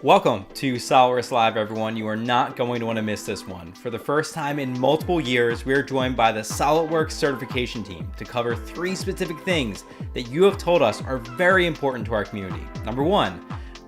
Welcome to SOLIDWORKS Live, everyone. You are not going to want to miss this one. For the first time in multiple years, we are joined by the SOLIDWORKS Certification Team to cover 3 specific things that you have told us are very important to our community. Number 1,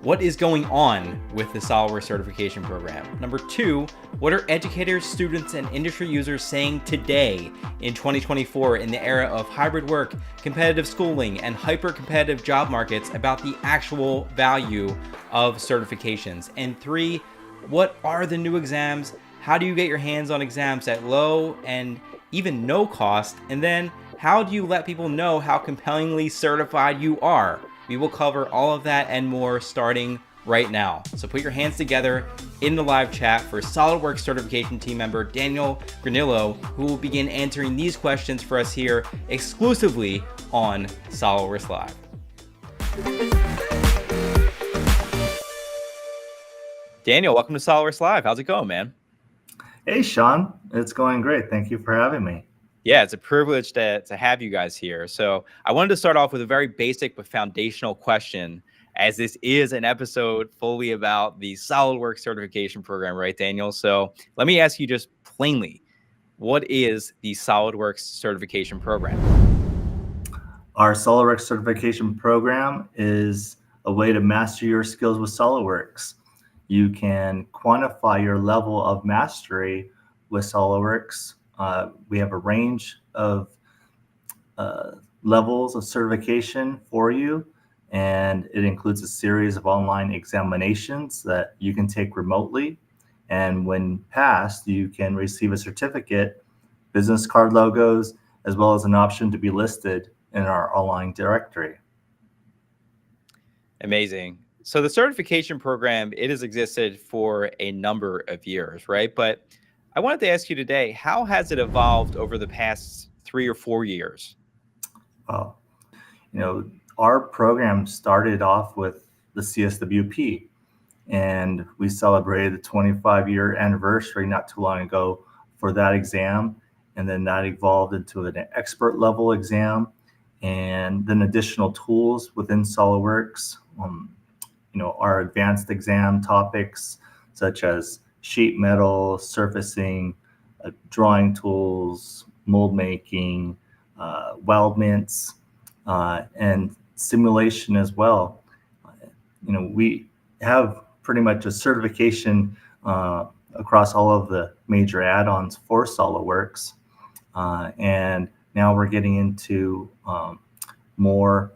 what is going on with the SOLIDWORKS Certification Program? Number 2, what are educators, students, and industry users saying today in 2024 in the era of hybrid work, competitive schooling, and hyper-competitive job markets about the actual value of certifications? And 3, what are the new exams? How do you get your hands on exams at low and even no cost? And then how do you let people know how compellingly certified you are? We will cover all of that and more starting right now. So put your hands together in the live chat for SOLIDWORKS Certification Team member Daniel Granillo, who will begin answering these questions for us here exclusively on SOLIDWORKS Live. Daniel, welcome to SOLIDWORKS Live. How's it going, man? Hey, Sean. It's going great. Thank you for having me. Yeah, it's a privilege to have you guys here. So I wanted to start off with a very basic but foundational question, as this is an episode fully about the SOLIDWORKS Certification Program, right, Daniel? So let me ask you just plainly, what is the SOLIDWORKS Certification Program? Our SOLIDWORKS Certification Program is a way to master your skills with SOLIDWORKS. You can quantify your level of mastery with SOLIDWORKS. We have a range of levels of certification for you, and it includes a series of online examinations that you can take remotely. And when passed, you can receive a certificate, business card logos, as well as an option to be listed in our online directory. Amazing. So the certification program, it has existed for a number of years, right? But I wanted to ask you today, how has it evolved over the past 3 or 4 years? Well, our program started off with the CSWP, and we celebrated the 25-year anniversary not too long ago for that exam. And then that evolved into an expert level exam, and then additional tools within SOLIDWORKS. Our advanced exam topics such as sheet metal, surfacing, drawing tools, mold making, weldments, and simulation as well. We have pretty much a certification across all of the major add-ons for SOLIDWORKS. And now we're getting into more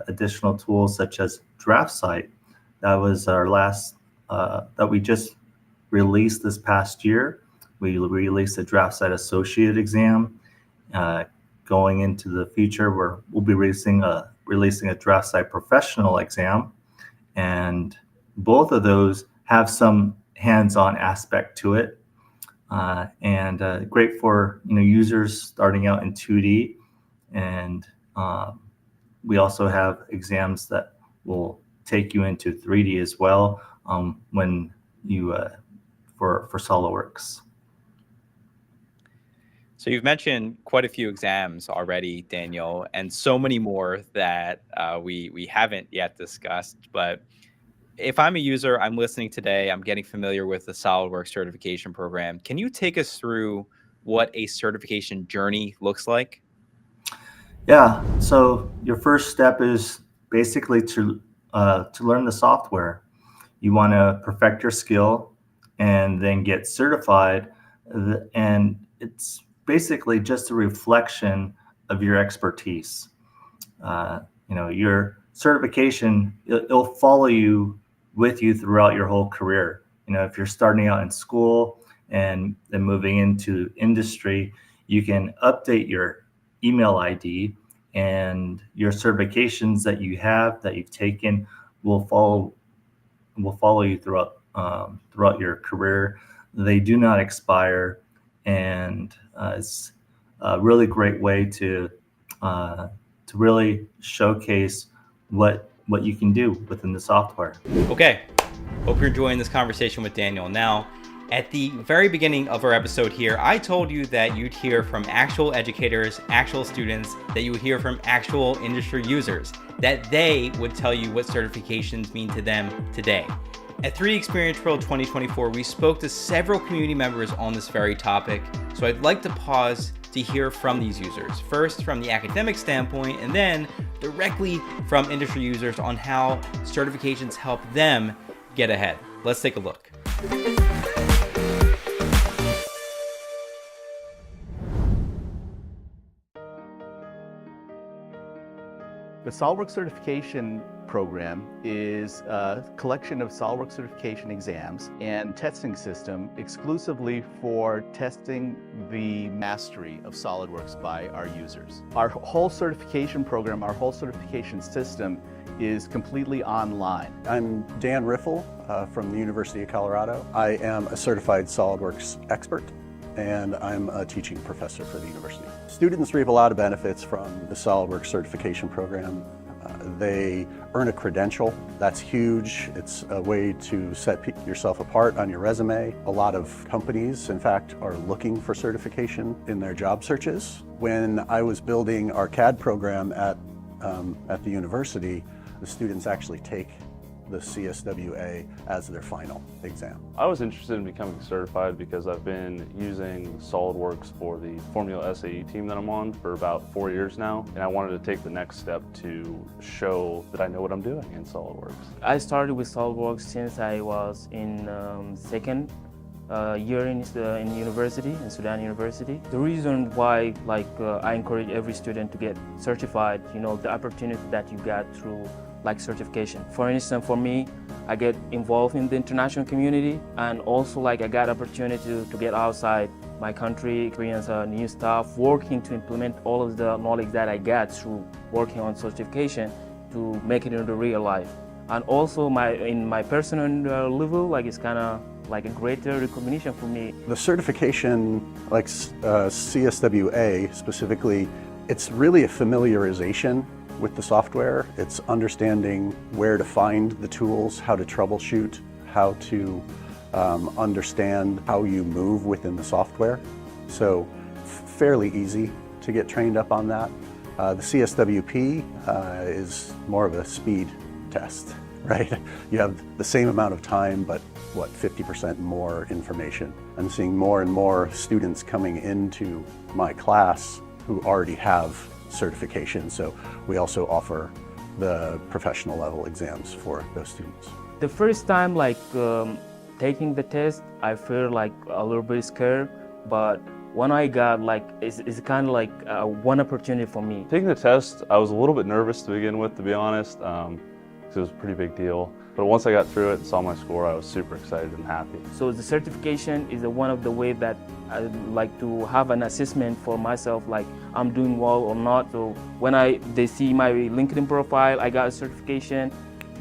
additional tools such as DraftSight. That was our last, that we just released this past year. We released a DraftSight Associate exam. Going into the future, we'll be releasing a DraftSight Professional exam, and both of those have some hands-on aspect to it, and great for users starting out in 2D. And we also have exams that will take you into 3D as well when you for SOLIDWORKS. So you've mentioned quite a few exams already, Daniel, and so many more that we haven't yet discussed. But if I'm a user, I'm listening today, I'm getting familiar with the SOLIDWORKS Certification Program. Can you take us through what a certification journey looks like? Yeah. So your first step is basically to learn the software. You want to perfect your skill and then get certified, and it's basically just a reflection of your expertise. Your certification, it'll follow you with you throughout your whole career. If you're starting out in school and then moving into industry, you can update your email ID, and your certifications that you've taken will follow you throughout your career. They do not expire, and it's a really great way to really showcase what you can do within the software. Okay, hope you're enjoying this conversation with Daniel. Now, at the very beginning of our episode here, I told you that you'd hear from actual educators, actual students, that you would hear from actual industry users, that they would tell you what certifications mean to them today. At 3D Experience World 2024, we spoke to several community members on this very topic, so I'd like to pause to hear from these users. First, from the academic standpoint, and then directly from industry users on how certifications help them get ahead. Let's take a look. The SOLIDWORKS Certification Program is a collection of SOLIDWORKS certification exams and testing system exclusively for testing the mastery of SOLIDWORKS by our users. Our whole certification program, our whole certification system is completely online. I'm Dan Riffle from the University of Colorado. I am a certified SOLIDWORKS expert, and I'm a teaching professor for the university. Students reap a lot of benefits from the SOLIDWORKS certification program. They earn a credential. That's huge. It's a way to set yourself apart on your resume. A lot of companies, in fact, are looking for certification in their job searches. When I was building our CAD program at the university, the students actually take the CSWA as their final exam. I was interested in becoming certified because I've been using SOLIDWORKS for the Formula SAE team that I'm on for about 4 years now, and I wanted to take the next step to show that I know what I'm doing in SOLIDWORKS. I started with SOLIDWORKS since I was in second year in university, in Sudan University. The reason why I encourage every student to get certified, the opportunity that you get through certification. For instance, for me, I get involved in the international community, and also I got opportunity to get outside my country, experience new stuff, working to implement all of the knowledge that I got through working on certification to make it into real life. And also in my personal level, it's kind of like a greater recognition for me. The certification, like CSWA specifically, it's really a familiarization with the software. It's understanding where to find the tools, how to troubleshoot, how to understand how you move within the software. So fairly easy to get trained up on that. The CSWP is more of a speed test, right? You have the same amount of time, but 50% more information. I'm seeing more and more students coming into my class who already have certification, so we also offer the professional level exams for those students. The first time taking the test, I feel a little bit scared, but when I got it's kind of one opportunity for me. Taking the test, I was a little bit nervous to begin with, to be honest, because it was a pretty big deal. But once I got through it and saw my score, I was super excited and happy. So the certification is one of the ways that I like to have an assessment for myself, I'm doing well or not. So when they see my LinkedIn profile, I got a certification,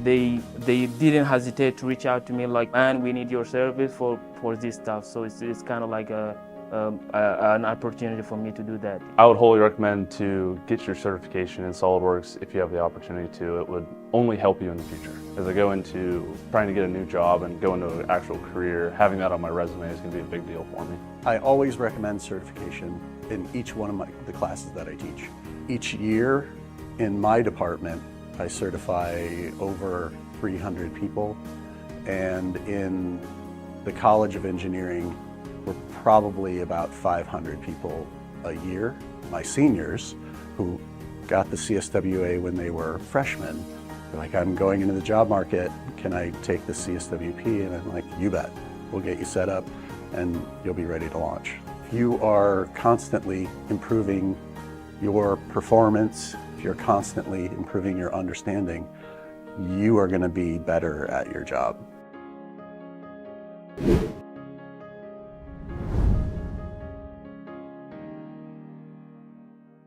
they didn't hesitate to reach out to me man, we need your service for this stuff. So it's kind of an opportunity for me to do that. I would wholly recommend to get your certification in SOLIDWORKS if you have the opportunity to. It would only help you in the future. As I go into trying to get a new job and go into an actual career, having that on my resume is going to be a big deal for me. I always recommend certification in each one of the classes that I teach. Each year in my department, I certify over 300 people, and in the College of Engineering, we're probably about 500 people a year. My seniors, who got the CSWA when they were freshmen, they're like, I'm going into the job market, can I take the CSWP? And I'm like, you bet. We'll get you set up and you'll be ready to launch. If you are constantly improving your performance, if you're constantly improving your understanding, you are going to be better at your job.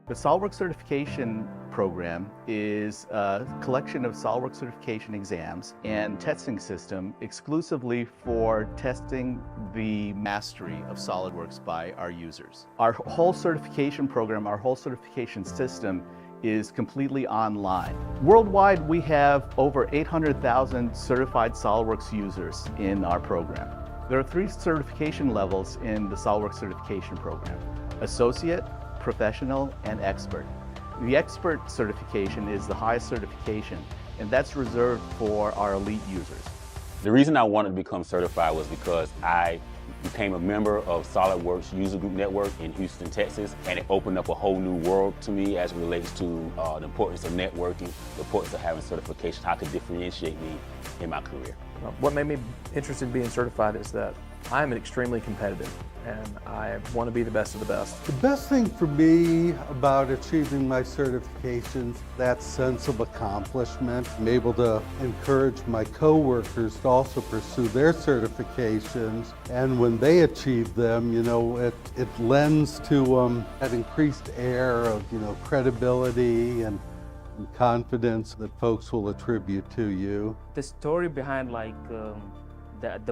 The SOLIDWORKS Certification Program is a collection of SOLIDWORKS certification exams and testing system exclusively for testing the mastery of SOLIDWORKS by our users. Our whole certification program, our whole certification system is completely online. Worldwide, we have over 800,000 certified SOLIDWORKS users in our program. There are 3 certification levels in the SOLIDWORKS Certification Program: Associate, Professional, and Expert. The Expert certification is the highest certification, and that's reserved for our elite users. The reason I wanted to become certified was because I became a member of SolidWorks User Group Network in Houston, Texas, and it opened up a whole new world to me as it relates to the importance of networking, the importance of having certification, how it could differentiate me in my career. What made me interested in being certified is that I'm extremely competitive and I want to be the best of the best. The best thing for me about achieving my certifications, that sense of accomplishment. I'm able to encourage my coworkers to also pursue their certifications, and when they achieve them, you know, it lends to that increased air of, you know, credibility and confidence that folks will attribute to you. The story behind like the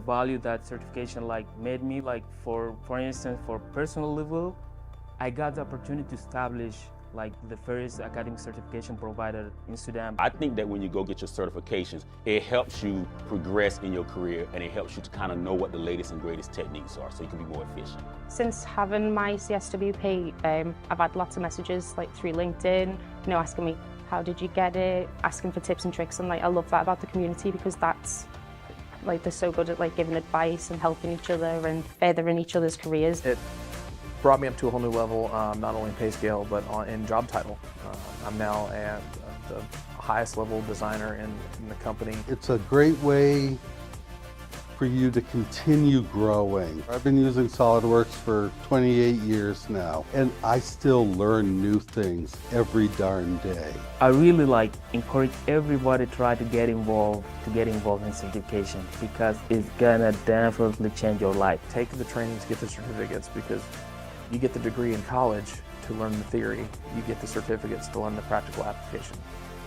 value that certification like made me, like for instance, for personal level, I got the opportunity to establish like the first academic certification provider in Sudan. I think that when you go get your certifications, it helps you progress in your career and it helps you to kind of know what the latest and greatest techniques are so you can be more efficient. Since having my CSWP, I've had lots of messages like through LinkedIn, you know, asking me, how did you get it? Asking for tips and tricks, and like I love that about the community because that's like they're so good at like giving advice and helping each other and furthering each other's careers. It brought me up to a whole new level, not only in pay scale, but in job title. I'm now at the highest level designer in the company. It's a great way for you to continue growing. I've been using SolidWorks for 28 years now, and I still learn new things every darn day. I really like encourage everybody to try to get involved in certification because it's gonna definitely change your life. Take the trainings, get the certificates, because you get the degree in college to learn the theory, you get the certificates to learn the practical application.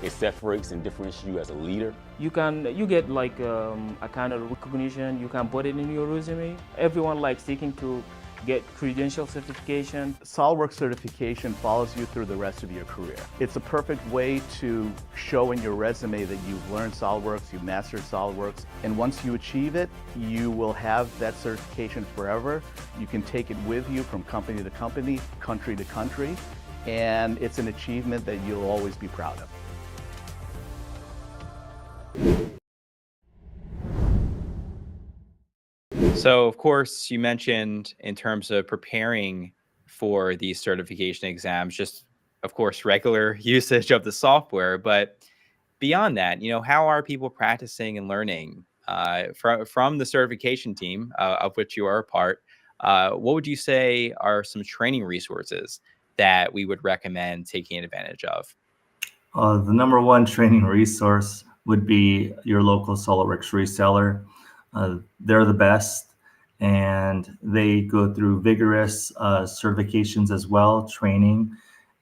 It separates and differentiates you as a leader. You get like a kind of recognition, you can put it in your resume. Everyone like seeking to get credential certification. SolidWorks certification follows you through the rest of your career. It's a perfect way to show in your resume that you've learned SolidWorks, you've mastered SolidWorks, and once you achieve it, you will have that certification forever. You can take it with you from company to company, country to country, and it's an achievement that you'll always be proud of. So, of course, you mentioned in terms of preparing for these certification exams, just, of course, regular usage of the software. But beyond that, you know, how are people practicing and learning from the certification team, of which you are a part? What would you say are some training resources that we would recommend taking advantage of? The number one training resource would be your local SolidWorks reseller. They're the best, and they go through vigorous certifications as well, training,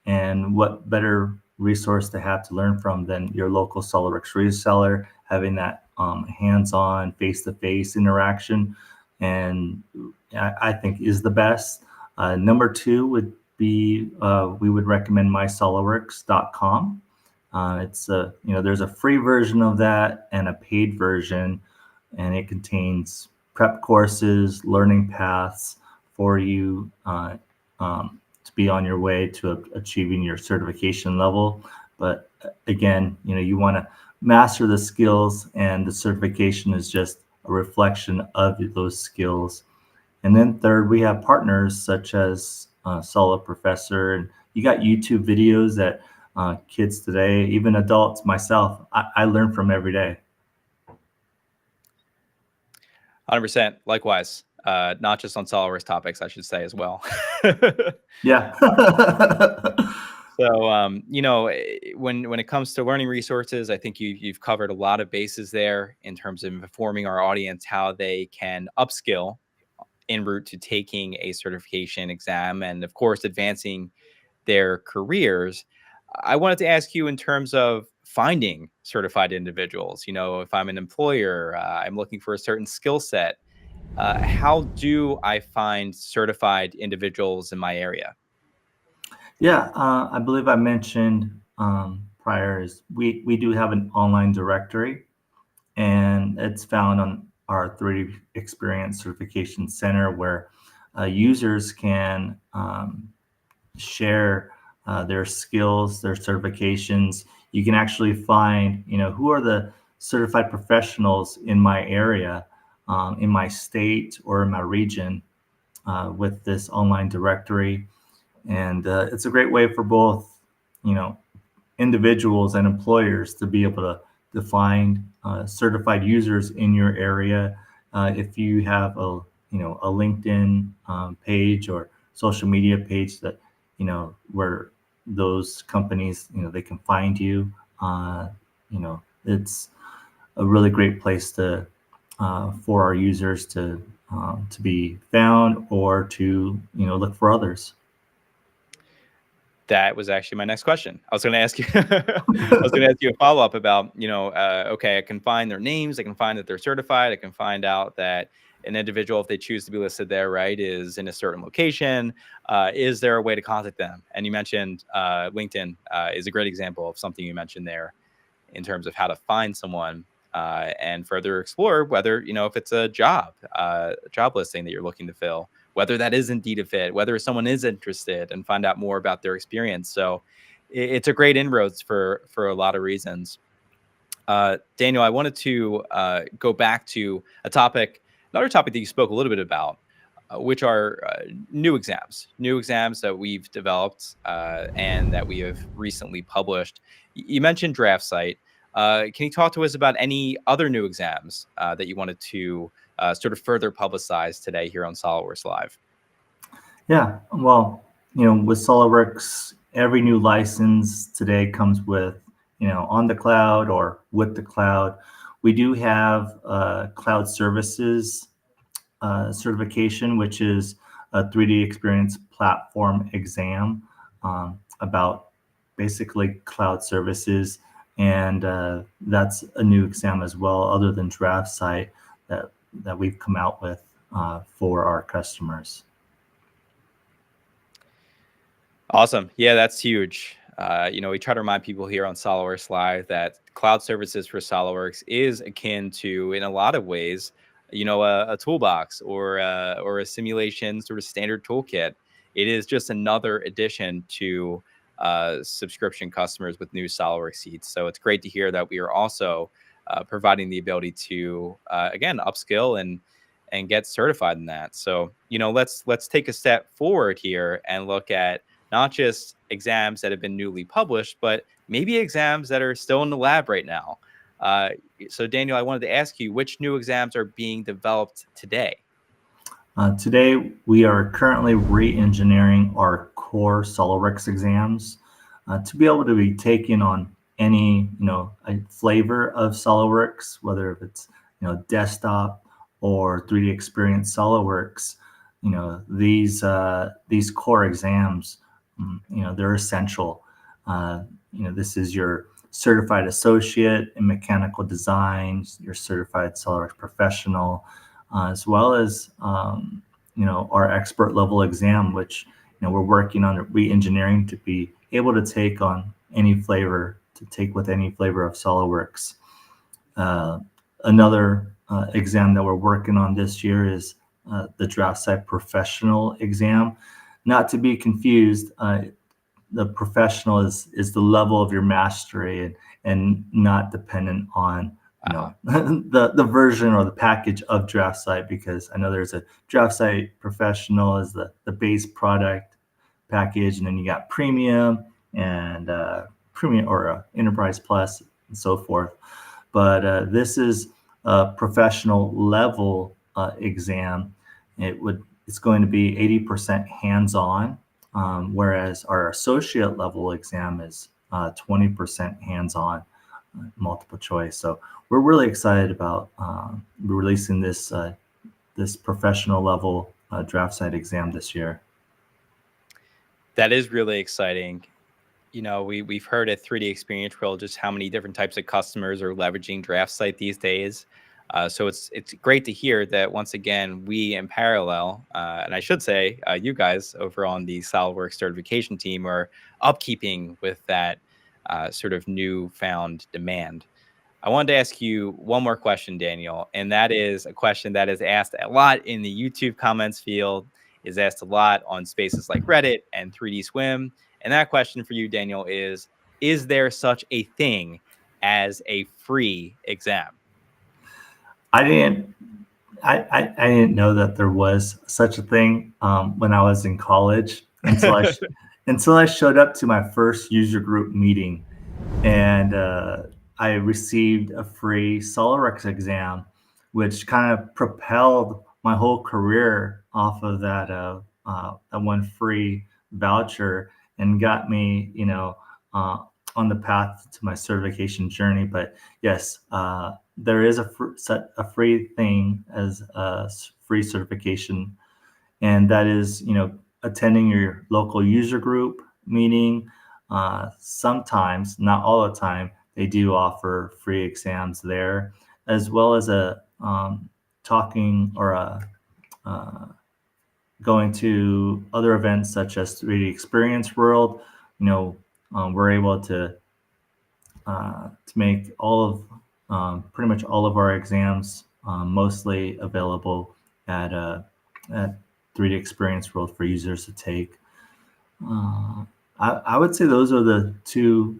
and what better resource to have to learn from than your local SolidWorks reseller, having that hands-on, face-to-face interaction, and I think is the best. Number two would be, we would recommend mysolidworks.com. It's there's a free version of that and a paid version, and it contains prep courses, learning paths for you to be on your way to achieving your certification level. But again, you want to master the skills, and the certification is just a reflection of those skills. And then third, we have partners such as Solid Professor, and you got YouTube videos that kids today, even adults, myself, I learn from every day. 100%. Likewise. Not just on SolidWorks topics, I should say as well. Yeah. So, when it comes to learning resources, I think you've covered a lot of bases there in terms of informing our audience how they can upskill en route to taking a certification exam and, of course, advancing their careers. I wanted to ask you in terms of finding certified individuals. If I'm an employer, I'm looking for a certain skill set. How do I find certified individuals in my area? Yeah, I believe I mentioned prior is we do have an online directory, and it's found on our 3D Experience Certification Center, where users can share their skills, their certifications. You can actually find, who are the certified professionals in my area, in my state or in my region, with this online directory. And it's a great way for both, individuals and employers to be able to find certified users in your area. If you have a LinkedIn page or social media page that, where those companies, they can find you, it's a really great place to for our users to be found, or to look for others. That was actually my next question. I was going to ask you, I was going to ask you a follow up about, okay, I can find their names, I can find that they're certified, I can find out that an individual, if they choose to be listed there, right, is in a certain location. Is there a way to contact them? And you mentioned LinkedIn is a great example of something you mentioned there in terms of how to find someone and further explore whether, if it's a job listing that you're looking to fill, whether that is indeed a fit, whether someone is interested, and find out more about their experience. So it's a great inroads for a lot of reasons. Daniel, I wanted to go back to another topic that you spoke a little bit about, which are new exams that we've developed and that we have recently published. You mentioned DraftSight. Can you talk to us about any other new exams that you wanted to sort of further publicize today here on SOLIDWORKS Live? Yeah, well, with SOLIDWORKS, every new license today comes with, on the cloud or with the cloud. We do have cloud services certification, which is a 3D experience platform exam about basically cloud services. And that's a new exam as well, other than DraftSight, that we've come out with for our customers. Awesome. Yeah, that's huge. We try to remind people here on SOLIDWORKS Live that cloud services for SOLIDWORKS is akin to, in a lot of ways, a toolbox or a simulation sort of standard toolkit. It is just another addition to subscription customers with new SOLIDWORKS seats. So it's great to hear that we are also providing the ability to again upskill and get certified in that. So let's take a step forward here and look at not just exams that have been newly published, but maybe exams that are still in the lab right now. So Daniel, I wanted to ask you, which new exams are being developed today? Today, we are currently re-engineering our core SOLIDWORKS exams to be able to be taken on any, a flavor of SOLIDWORKS, whether if it's, desktop or 3D Experience SOLIDWORKS. These core exams, they're essential. This is your certified associate in mechanical design, your certified SOLIDWORKS professional, as well as our expert level exam, which we're working on re-engineering to be able to take with any flavor of SOLIDWORKS. Another exam that we're working on this year is the DraftSight professional exam. Not to be confused, the professional is the level of your mastery and not dependent on the version or the package of DraftSight, because I know there's a DraftSight professional as the base product package, and then you got premium and premium or enterprise plus and so forth. But this is a professional level exam. It's going to be 80% hands-on, whereas our associate level exam is 20% hands-on, multiple choice. So we're really excited about releasing this professional level DraftSight exam this year. That is really exciting. We've heard at 3D Experience World just how many different types of customers are leveraging DraftSight these days. So it's great to hear that once again, we in parallel, and I should say you guys over on the SOLIDWORKS certification team are upkeeping with that sort of newfound demand. I wanted to ask you one more question, Daniel, and that is a question that is asked a lot in the YouTube comments field, is asked a lot on spaces like Reddit and 3D Swim. And that question for you, Daniel, is there such a thing as a free exam? I didn't. I didn't know that there was such a thing when I was in college until until I showed up to my first user group meeting, and I received a free SOLIDWORKS exam, which kind of propelled my whole career off of that one free voucher and got me, uh, on the path to my certification journey. But yes, there is a free thing as a free certification, and that is, attending your local user group meeting. Sometimes, not all the time, they do offer free exams there, as well as a talking or a going to other events such as 3D Experience World. We're able to make all of pretty much all of our exams mostly available at 3D Experience World for users to take. I would say those are the two,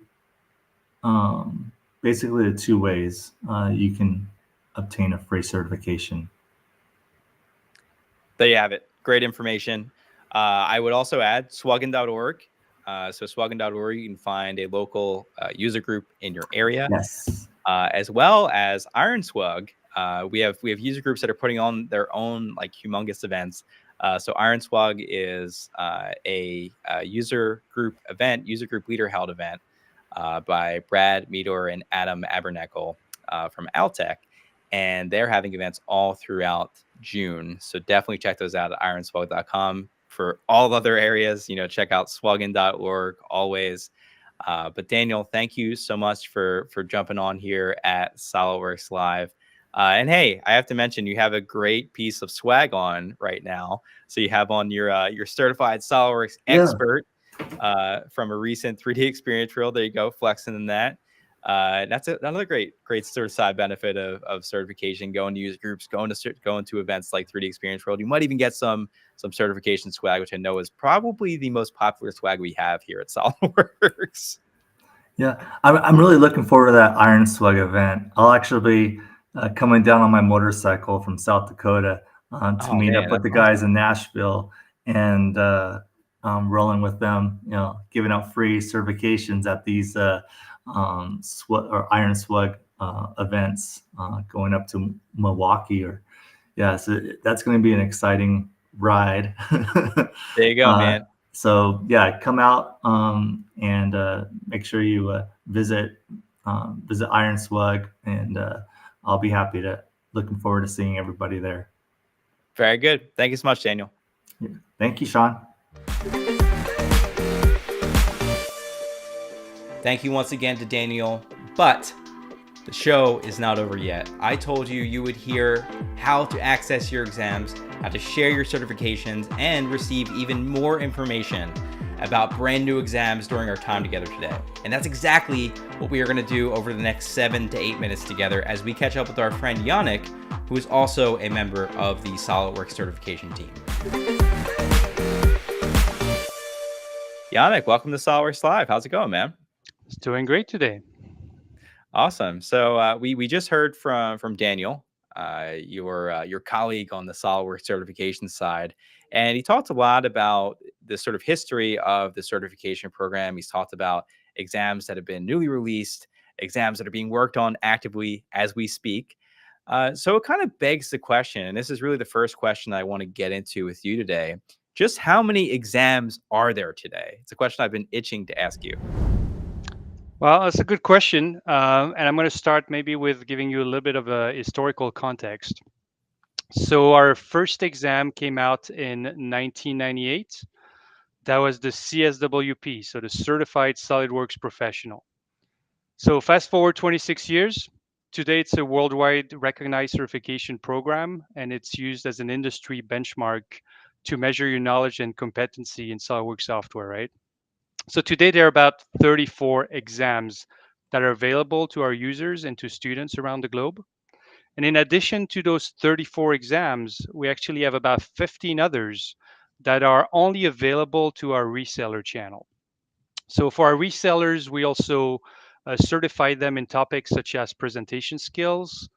basically the two ways you can obtain a free certification. There you have it. Great information. I would also add swugin.org. So swugin.org, you can find a local user group in your area. Yes. As well as IronSwug. We have user groups that are putting on their own like humongous events. So IronSwug is a user group leader held event by Brad Meador and Adam Abernacle from Altec. And they're having events all throughout June. So definitely check those out at ironswug.com. For all other areas, check out swugin.org always. But Daniel, thank you so much for jumping on here at SolidWorks Live. And hey, I have to mention you have a great piece of swag on right now. So you have on your certified SolidWorks expert from a recent 3D experience reel. There you go, flexing in that. That's another great sort of side benefit of certification. Going to user groups, going to events like 3D Experience World. You might even get some certification swag, which I know is probably the most popular swag we have here at SolidWorks. Yeah, I'm really looking forward to that IronSwug event. I'll actually be coming down on my motorcycle from South Dakota to meet up with the guys in Nashville and rolling with them. Giving out free certifications at these IronSwug events going up to Milwaukee. So that's going to be an exciting ride. There you go, man. So yeah, come out and make sure you visit IronSwug, and I'll be looking forward to seeing everybody there. Very good. Thank you so much, Daniel. Yeah. Thank you, Sean. Thank you once again to Daniel, but the show is not over yet. I told you would hear how to access your exams, how to share your certifications, and receive even more information about brand new exams during our time together today. And that's exactly what we are going to do over the next 7 to 8 minutes together as we catch up with our friend Yannick, who is also a member of the SolidWorks certification team. Yannick, welcome to SolidWorks Live. How's it going, man? It's doing great today. Awesome. So we just heard from Daniel, your colleague on the SolidWorks certification side, and he talked a lot about the sort of history of the certification program. He's talked about exams that have been newly released, exams that are being worked on actively as we speak. So it kind of begs the question, and this is really the first question I want to get into with you today. Just how many exams are there today? It's a question I've been itching to ask you. Well, that's a good question. And I'm going to start maybe with giving you a little bit of a historical context. So our first exam came out in 1998. That was the CSWP, so the Certified SolidWorks Professional. So fast forward 26 years. Today, it's a worldwide recognized certification program, and it's used as an industry benchmark to measure your knowledge and competency in SolidWorks software, right? So today there are about 34 exams that are available to our users and to students around the globe. And in addition to those 34 exams, we actually have about 15 others that are only available to our reseller channel. So for our resellers, we also certify them in topics such as presentation skills,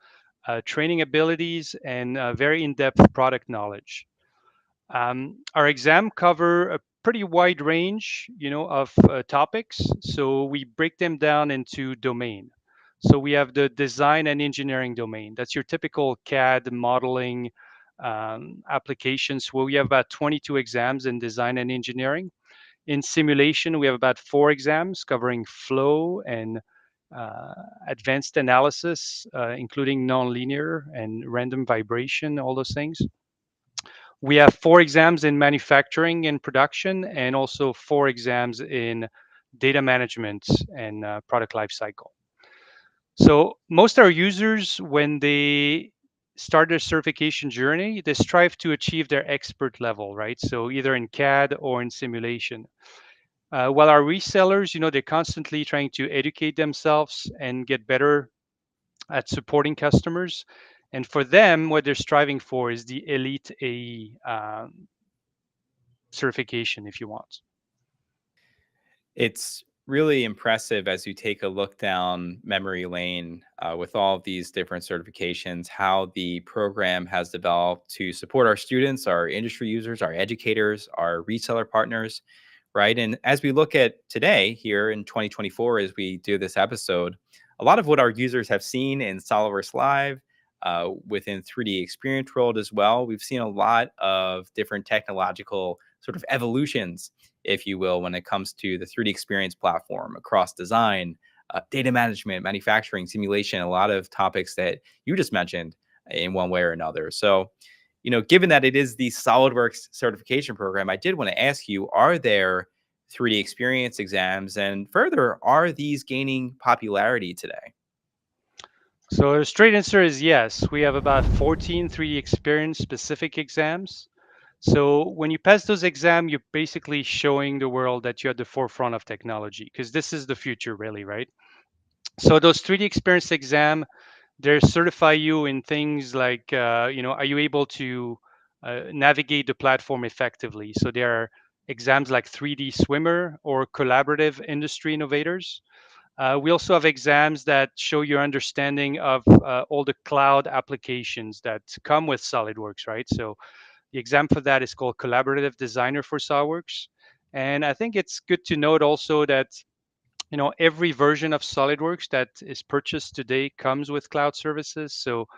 training abilities, and very in-depth product knowledge. Our exam cover a pretty wide range, of topics. So we break them down into domain. So we have the design and engineering domain. That's your typical CAD modeling applications, where we have about 22 exams in design and engineering. In simulation, we have about 4 exams covering flow and advanced analysis, including nonlinear and random vibration, all those things. We have 4 exams in manufacturing and production, and also 4 exams in data management and product lifecycle. So most of our users, when they start their certification journey, they strive to achieve their expert level, right? So either in CAD or in simulation. While our resellers, they're constantly trying to educate themselves and get better at supporting customers. And for them, what they're striving for is the Elite AE certification, if you want. It's really impressive as you take a look down memory lane with all of these different certifications, how the program has developed to support our students, our industry users, our educators, our reseller partners, right? And as we look at today here in 2024, as we do this episode, a lot of what our users have seen in SOLIDWORKS Live, within 3D Experience World as well, we've seen a lot of different technological sort of evolutions, if you will, when it comes to the 3D Experience platform across design, data management, manufacturing, simulation, a lot of topics that you just mentioned in one way or another. So, given that it is the SOLIDWORKS certification program, I did want to ask you, are there 3D Experience exams? And further, are these gaining popularity today? So the straight answer is yes. We have about 14 3D Experience specific exams. So when you pass those exams, you're basically showing the world that you're at the forefront of technology, because this is the future, really, right? So those 3D Experience exam, they certify you in things like, are you able to navigate the platform effectively? So there are exams like 3D Swimmer or Collaborative Industry Innovators. We also have exams that show your understanding of all the cloud applications that come with SolidWorks, right? So the exam for that is called Collaborative Designer for SolidWorks. And I think it's good to note also that, every version of SolidWorks that is purchased today comes with cloud services. So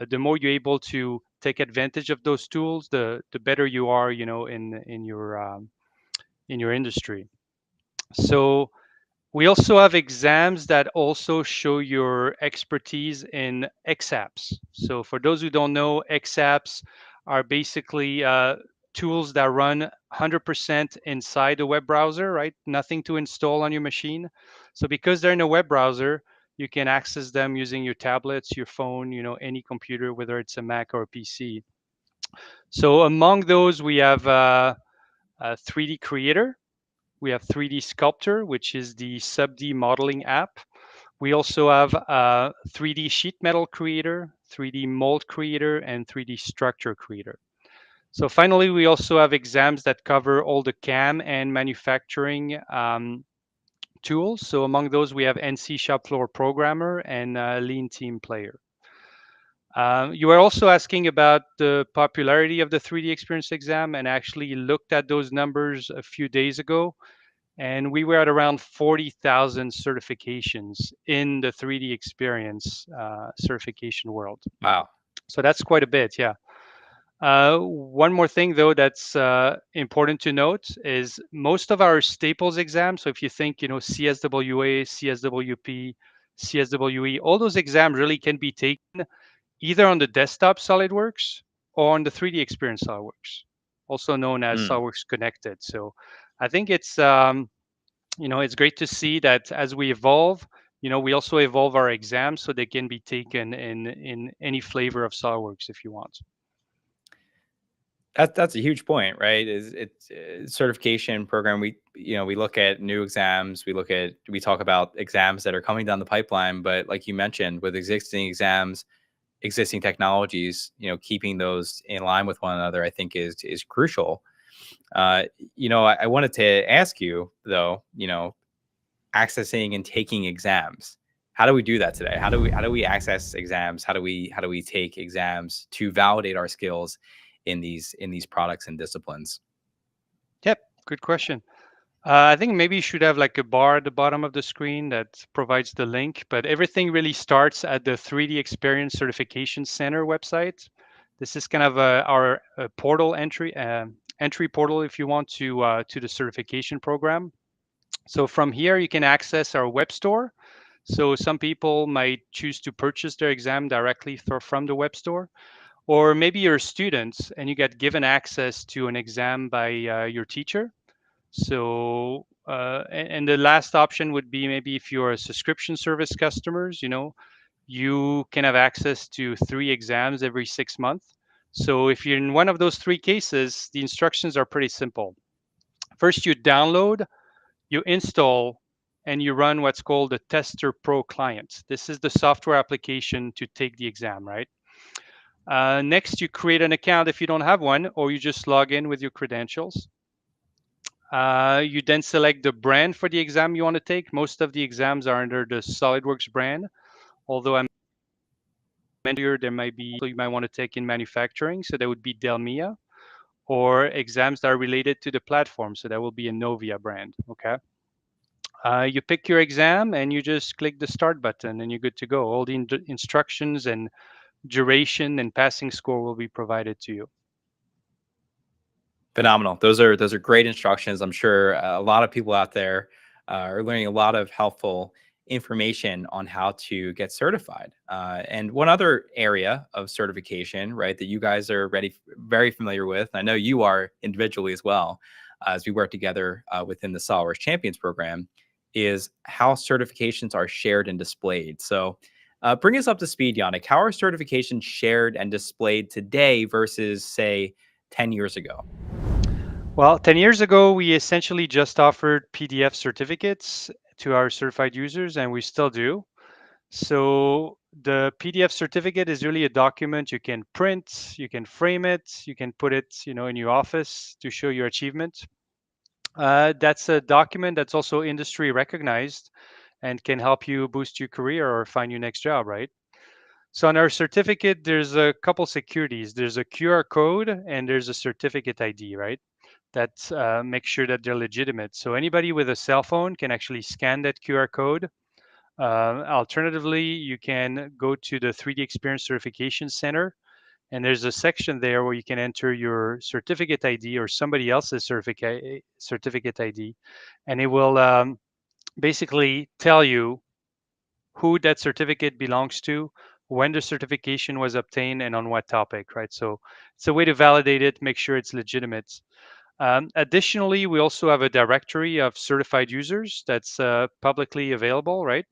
the more you're able to take advantage of those tools, the better you are, in your industry. So we also have exams that also show your expertise in XApps. So for those who don't know, XApps are basically tools that run 100% inside the web browser, right? Nothing to install on your machine. So because they're in a web browser, you can access them using your tablets, your phone, any computer, whether it's a Mac or a PC. So among those, we have a 3D Creator. We have 3D Sculptor, which is the sub-D modeling app. We also have 3D Sheet Metal Creator, 3D Mold Creator, and 3D Structure Creator. So finally, we also have exams that cover all the CAM and manufacturing tools. So among those, we have NC Shop Floor Programmer and Lean Team Player. You were also asking about the popularity of the 3D Experience exam, and actually looked at those numbers a few days ago. And we were at around 40,000 certifications in the 3D Experience certification world. Wow. So that's quite a bit, yeah. One more thing, though, that's important to note is most of our staples exams. So if you think, CSWA, CSWP, CSWE, all those exams really can be taken either on the desktop SolidWorks or on the 3D Experience SolidWorks, also known as SolidWorks Connected. So I think it's, it's great to see that as we evolve, we also evolve our exams so they can be taken in any flavor of SolidWorks if you want. That's a huge point, right? It's certification program. We look at new exams. We talk about exams that are coming down the pipeline. But like you mentioned, with existing exams, existing technologies, keeping those in line with one another, I think is crucial. I wanted to ask you though, accessing and taking exams. How do we do that today? How do we access exams? How do we take exams to validate our skills in these products and disciplines? Yep, good question. I think maybe you should have like a bar at the bottom of the screen that provides the link, but everything really starts at the 3D Experience Certification Center website. This is kind of our portal entry portal if you want to the certification program. So from here you can access our web store. So some people might choose to purchase their exam directly from the web store, or maybe you're a student and you get given access to an exam by your teacher. So, and the last option would be maybe if you're a subscription service customers, you can have access to 3 exams every 6 months. So if you're in one of those 3 cases, the instructions are pretty simple. First, you download, you install, and you run what's called the Tester Pro client. This is the software application to take the exam, right? Next, you create an account if you don't have one, or you just log in with your credentials. You then select the brand for the exam you want to take. Most of the exams are under the SolidWorks brand, although I'm sure there might be you might want to take in manufacturing, so that would be Delmia, or exams that are related to the platform, so that will be a Novia brand. Okay. You pick your exam and you just click the start button and you're good to go. All the instructions and duration and passing score will be provided to you. Phenomenal. Those are great instructions. I'm sure a lot of people out there are learning a lot of helpful information on how to get certified. And one other area of certification, right, that you guys are very familiar with, I know you are individually as well, as we work together within the SolidWorks Champions program, is how certifications are shared and displayed. So bring us up to speed, Yannick. How are certifications shared and displayed today versus, say, 10 years ago? Well, 10 years ago, we essentially just offered PDF certificates to our certified users, and we still do. So the PDF certificate is really a document you can print, you can frame it, you can put it, in your office to show your achievement. That's a document that's also industry recognized and can help you boost your career or find your next job, right? So on our certificate, there's a couple securities. There's a QR code and there's a certificate ID, right? That makes sure that they're legitimate. So anybody with a cell phone can actually scan that QR code. Alternatively, you can go to the 3D Experience Certification Center, and there's a section there where you can enter your certificate ID or somebody else's certificate ID, and it will basically tell you who that certificate belongs to, when the certification was obtained, and on what topic, right? So it's a way to validate it, make sure it's legitimate. Additionally, we also have a directory of certified users that's publicly available, right?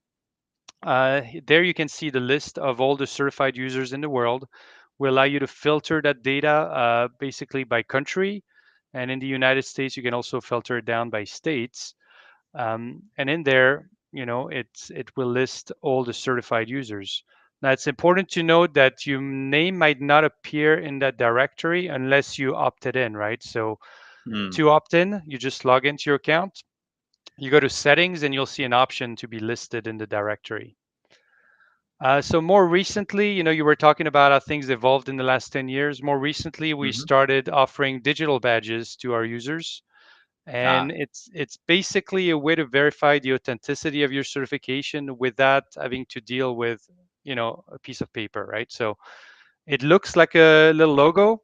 There you can see the list of all the certified users in the world. We allow you to filter that data basically by country. And in the United States, you can also filter it down by states. And in there, it will list all the certified users. Now, it's important to note that your name might not appear in that directory unless you opted in, right? So to opt in, you just log into your account. You go to settings and you'll see an option to be listed in the directory. So more recently, you were talking about how things evolved in the last 10 years. More recently, we started offering digital badges to our users. And it's basically a way to verify the authenticity of your certification without having to deal with, a piece of paper, right? So it looks like a little logo.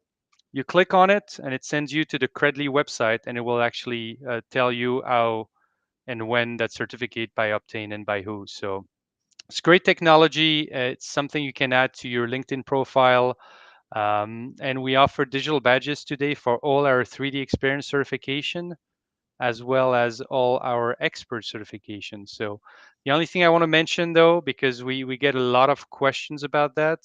You click on it and it sends you to the Credly website, and it will actually tell you how and when that certificate by obtained and by who. So it's great technology. It's something you can add to your LinkedIn profile. And we offer digital badges today for all our 3D Experience certification, as well as all our expert certifications. So the only thing I want to mention, though, because we get a lot of questions about that,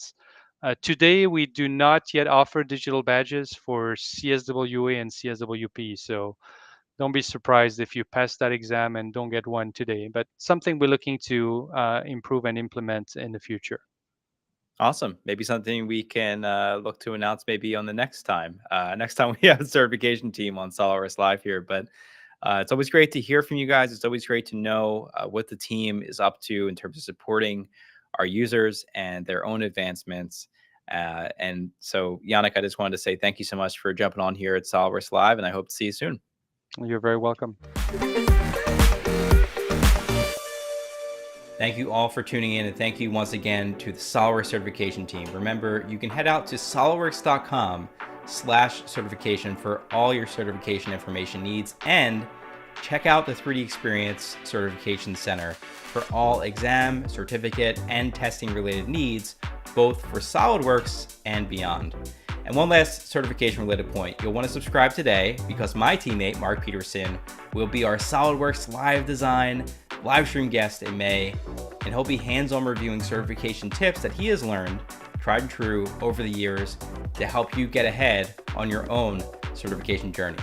today we do not yet offer digital badges for CSWA and CSWP. So don't be surprised if you pass that exam and don't get one today, but something we're looking to improve and implement in the future. Awesome. Maybe something we can look to announce maybe on the next time we have a certification team on SolidWorks Live here. But It's always great to hear from you guys. It's always great to know what the team is up to in terms of supporting our users and their own advancements. And so, Yannick, I just wanted to say thank you so much for jumping on here at SolidWorks Live, and I hope to see you soon. You're very welcome. Thank you all for tuning in, and thank you once again to the SolidWorks certification team. Remember, you can head out to solidworks.com/certification for all your certification information needs, and check out the 3D Experience Certification Center for all exam, certificate, and testing related needs, both for SolidWorks and beyond. And one last certification related point, you'll want to subscribe today because my teammate, Mark Peterson, will be our SolidWorks Live Design live stream guest in May, and he'll be hands-on reviewing certification tips that he has learned, tried and true, over the years to help you get ahead on your own certification journey.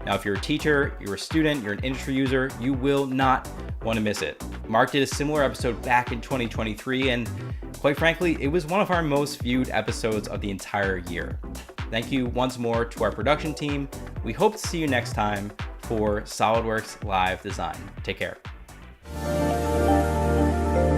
Now, if you're a teacher, you're a student, you're an industry user, you will not want to miss it. Mark did a similar episode back in 2023, and quite frankly, it was one of our most viewed episodes of the entire year. Thank you once more to our production team. We hope to see you next time for SolidWorks Live Design. Take care.